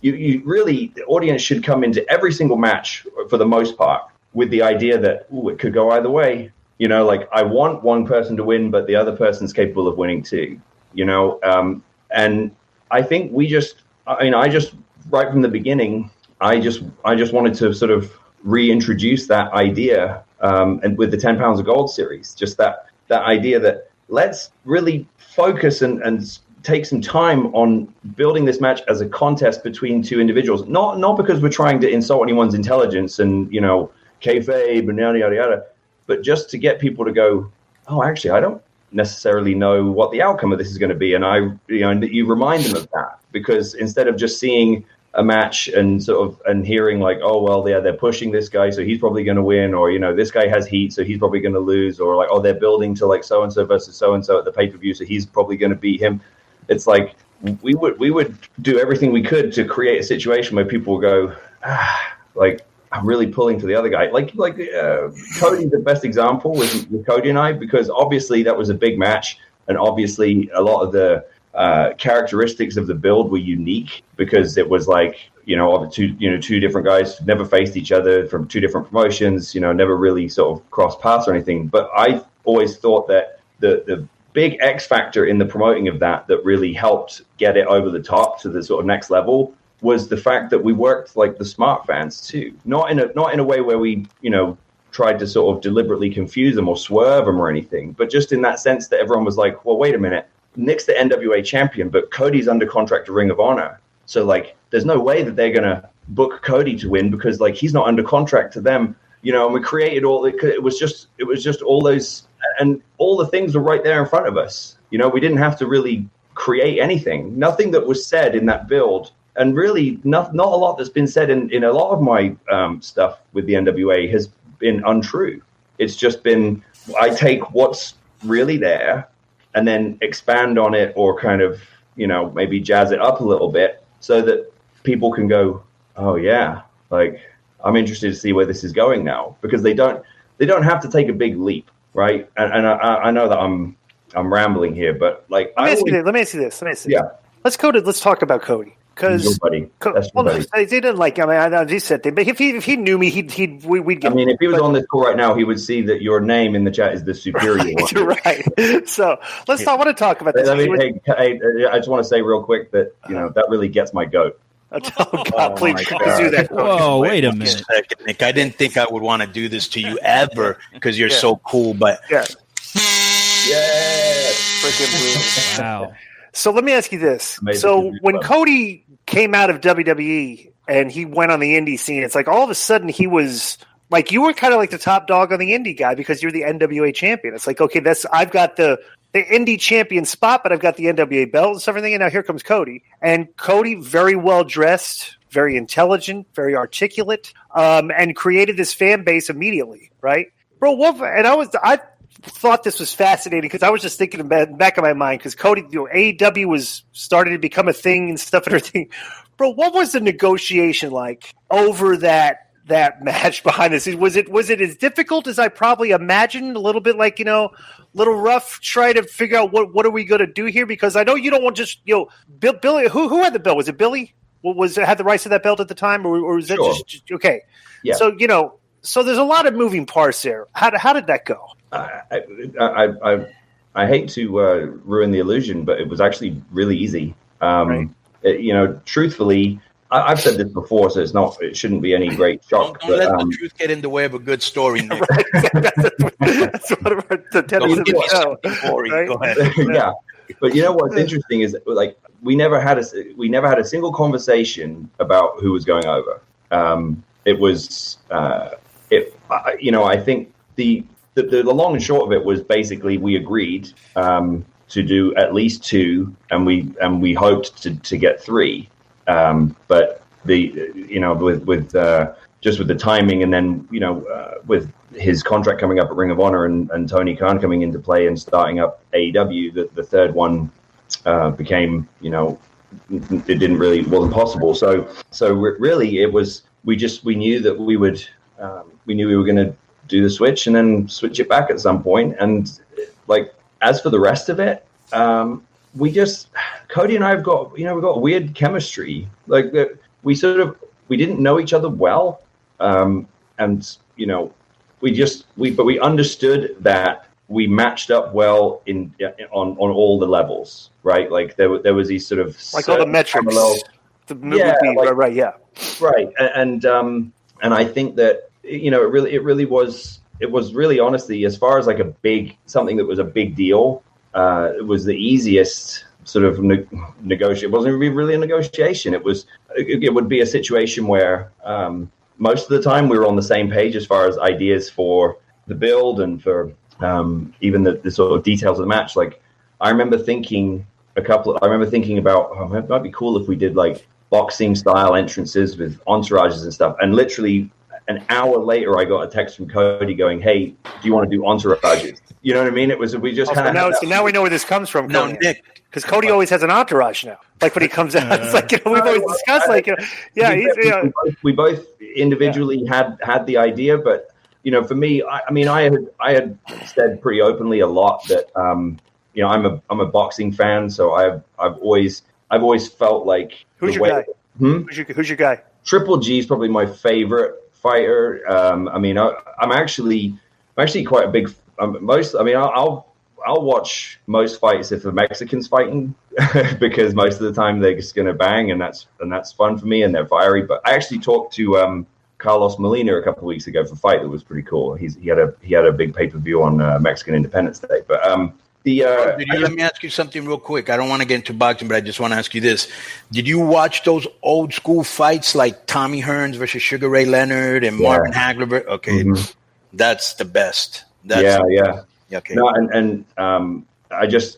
you really, the audience should come into every single match for the most part with the idea that it could go either way. You know, like I want one person to win, but the other person's capable of winning too. You know, and I think I just right from the beginning, I just wanted to sort of reintroduce that idea, and with the 10 pounds of gold series, just that idea that let's really focus and take some time on building this match as a contest between two individuals, not because we're trying to insult anyone's intelligence and, you know, kayfabe and yada yada yada, but just to get people to go, oh, actually, I don't necessarily know what the outcome of this is going to be, and you remind them of that, because instead of just seeing a match and hearing like, oh well, they're pushing this guy, so he's probably going to win, or, you know, this guy has heat, so he's probably going to lose, or like, oh, they're building to like so and so versus so and so at the pay-per-view, so he's probably going to beat him. It's like we would do everything we could to create a situation where people will go, like, I'm really pulling for the other guy. Like Cody, the best example with Cody and I, because obviously that was a big match, and obviously a lot of the characteristics of the build were unique, because it was like, you know, two different guys never faced each other from two different promotions, you know, never really sort of crossed paths or anything. But I always thought that the big X factor in the promoting of that really helped get it over the top to the sort of next level was the fact that we worked like the smart fans too, not in a way where we, you know, tried to sort of deliberately confuse them or swerve them or anything, but just in that sense that everyone was like, well, wait a minute, Nick's the NWA champion, but Cody's under contract to Ring of Honor, so like there's no way that they're gonna book Cody to win, because like he's not under contract to them, you know. And we created it was just all those, and all the things were right there in front of us. You know, we didn't have to really create anything. Nothing that was said in that build, and really not a lot that's been said in a lot of my stuff with the NWA has been untrue. It's just been, I take what's really there and then expand on it, or kind of, you know, maybe jazz it up a little bit so that people can go, oh yeah, like I'm interested to see where this is going now, because they don't have to take a big leap. Right. And I know that I'm rambling here, but like, let me ask you this. Yeah. Let's talk about Cody. Because they didn't like. I mean, I know he said that, but if he knew me, we'd get. I mean, if he was on this call right now, he would see that your name in the chat is the superior one. Right. So let's. I want to talk about this. I just want to say real quick that, you know, that really gets my goat. Oh God! Please do that. Whoa! Wait a minute, Nick. I didn't think I would want to do this to you ever, because you're so cool. But freaking wow. So let me ask you this. Amazing. So when Cody came out of WWE and he went on the indie scene, it's like all of a sudden he was like, you were kind of like the top dog on the indie guy because you're the NWA champion. It's like, okay, I've got the indie champion spot, but I've got the NWA belt and everything. And now here comes Cody. And Cody, very well dressed, very intelligent, very articulate, and created this fan base immediately, right? Bro, I thought this was fascinating because I was just thinking about in the back of my mind, because Cody, you know, AEW was starting to become a thing and stuff and everything. Bro, what was the negotiation like over that match behind the scenes? Was it as difficult as I probably imagined? A little bit like, you know, little rough, try to figure out what are we going to do here? Because I know you don't want just, you know, Billy. Who had the belt? Was it Billy? Had the rights to that belt at the time, or was that just okay? Yeah. So, you know, so there's a lot of moving parts there. How did that go? I hate to ruin the illusion, but it was actually really easy. Right. You know, truthfully, I've said this before, so it shouldn't be any great shock. Don't let the truth get in the way of a good story, Nick. Right. That's one of the tenets of the show. Right? Go ahead. Yeah, but you know what's interesting is, like, we never had a single conversation about who was going over. It was you know, I think the long and short of it was basically we agreed to do at least 2, and we hoped to get 3. But with the timing, and then, you know, with his contract coming up at Ring of Honor and Tony Khan coming into play and starting up AEW, the third one became, you know, it wasn't possible. So really it was, we knew that we were going to do the switch and then switch it back at some point. And like, as for the rest of it, Cody and I have got, you know, we've got weird chemistry. Like, we didn't know each other well, and you know, we understood that we matched up well on all the levels, right? Like there was these sort of like all the metrics. Right, and I think that, you know, it was really honestly, as far as like something that was a big deal, it was the easiest sort of negotiate. It wasn't really a negotiation. It would be a situation where most of the time we were on the same page as far as ideas for the build and for even the sort of details of the match. Like I remember thinking about, it might be cool if we did like boxing style entrances with entourages and stuff. And literally an hour later, I got a text from Cody going, "Hey, do you want to do entourages?" You know what I mean? We just kind of. So now we know where this comes from. No, Nick. Because Cody always has an entourage now. Like when he comes out, it's like, you know, we've always discussed, like, we both individually had the idea, but you know, for me, I had said pretty openly a lot that you know, I'm a boxing fan, so I've always felt like who's your guy? Who's your guy? Triple G is probably my favorite fighter. I mean, I'm actually quite a big I'll watch most fights if the Mexicans fighting because most of the time they're just going to bang, and that's fun for me, and they're fiery. But I actually talked to Carlos Molina a couple of weeks ago for a fight that was pretty cool. He had a big pay-per-view on Mexican Independence Day. But let me ask you something real quick. I don't want to get into boxing, but I just want to ask you this. Did you watch those old school fights like Tommy Hearns versus Sugar Ray Leonard and Marvin Hagler? Okay, that's the best. Okay. No, and I was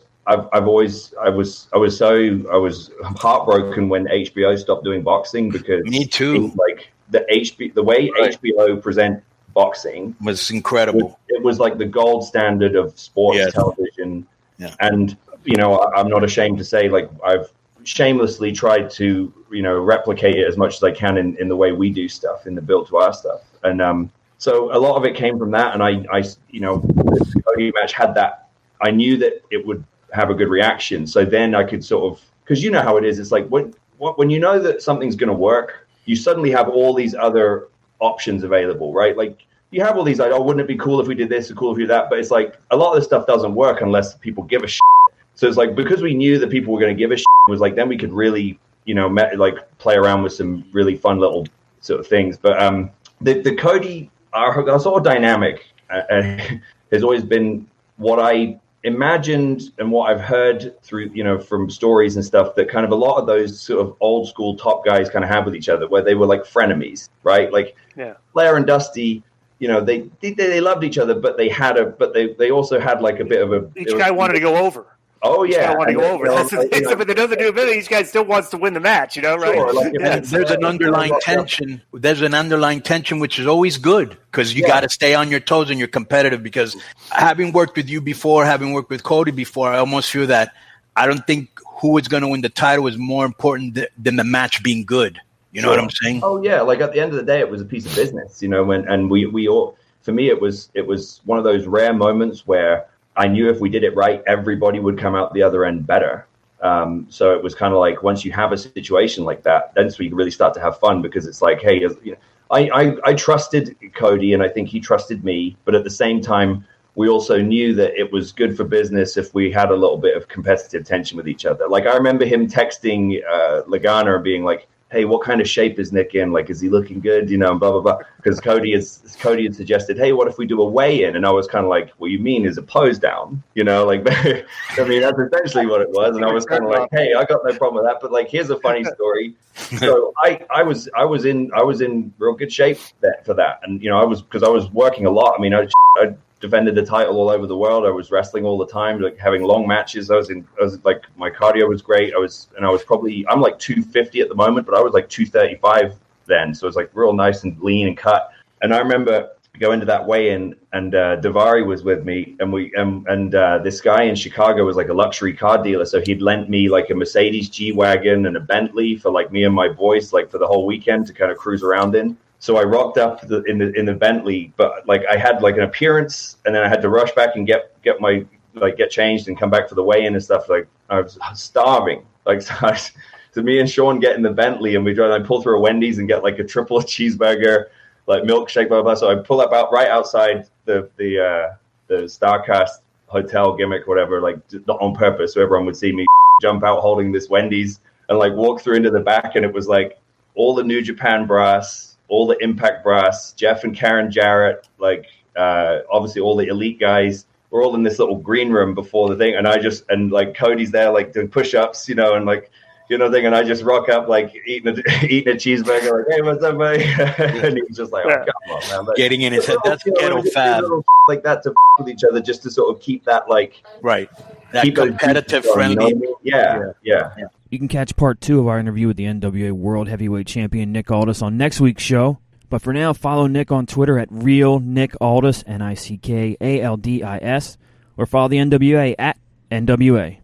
heartbroken when HBO stopped doing boxing because me too. Like the way HBO present boxing was incredible. It was like the gold standard of sports television. Yeah. And you know, I'm not ashamed to say, like, I've shamelessly tried to, you know, replicate it as much as I can in the way we do stuff, in the build to our stuff. And so a lot of it came from that, and I you know, the Cody match had that. I knew that it would have a good reaction, so then I could sort of, because you know how it is. It's like when you know that something's going to work, you suddenly have all these other options available, right? Like you have all these, like, oh, wouldn't it be cool if we did this or cool if we did that? But it's like a lot of this stuff doesn't work unless people give a shit. So it's like, because we knew that people were going to give a shit, it was like, then we could really, you know, like play around with some really fun little sort of things. But the Cody, our sort of dynamic has always been what I imagined and what I've heard through, you know, from stories and stuff, that kind of a lot of those sort of old school top guys kind of have with each other, where they were like frenemies, right? Like Flair and Dusty, you know, they loved each other, but they also had like a bit of a, each guy wanted to go over. Oh yeah, I want to go over. But it doesn't do it. Each guy still wants to win the match, you know, right? Sure, like there's an underlying tension. There's an underlying tension, which is always good, because you got to stay on your toes and you're competitive. Because having worked with you before, having worked with Cody before, I almost feel that I don't think who is going to win the title is more important than the match being good. You know what I'm saying? Oh yeah, like at the end of the day, it was a piece of business, you know. We all, for me, it was one of those rare moments where I knew if we did it right, everybody would come out the other end better. So it was kind of like, once you have a situation like that, then so you can really start to have fun, because it's like, hey, you know, I trusted Cody, and I think he trusted me, but at the same time, we also knew that it was good for business if we had a little bit of competitive tension with each other. Like I remember him texting Lagana and being like, hey, what kind of shape is Nick in? Like, is he looking good? You know, and blah, blah, blah. Because Cody had suggested, hey, what if we do a weigh-in? And I was kind of like, what you mean is a pose down? You know, like, I mean, that's essentially what it was. And I was kind of like, hey, I got no problem with that. But like, here's a funny story. So I was in real good shape for that. And, you know, because I was working a lot. I mean, I defended the title all over the world. I was wrestling all the time, like having long matches. I was like, my cardio was great. I'm like 250 at the moment, but I was like 235 then. So it was like real nice and lean and cut. And I remember going to that weigh-in, and Davari was with me, and this guy in Chicago was like a luxury car dealer. So he'd lent me like a Mercedes G-Wagon and a Bentley for like me and my boys, like for the whole weekend to kind of cruise around in. So I rocked up in the Bentley, but like I had like an appearance, and then I had to rush back and get changed and come back for the weigh-in and stuff. Like I was starving. Like so So me and Sean get in the Bentley, and I pull through a Wendy's and get like a triple cheeseburger, like milkshake, blah, blah, blah. So I pull up right outside the StarCast hotel gimmick, whatever, like not on purpose, so everyone would see me jump out holding this Wendy's and like walk through into the back, and it was like all the New Japan brass, all the Impact brass, Jeff and Karen Jarrett, like obviously all the elite guys. We're all in this little green room before the thing, and like Cody's there like doing push-ups, and like thing, and I just rock up like eating a cheeseburger, like, hey, what's up, buddy? And he's just like, oh, come on, man. Like, getting in his head, that's ghetto fab. Like that to with each other, just to sort of keep that like that competitive friendly. Yeah. You can catch part 2 of our interview with the NWA World Heavyweight Champion Nick Aldis on next week's show. But for now, follow Nick on Twitter at RealNickAldis, NickAldis, or follow the NWA at NWA.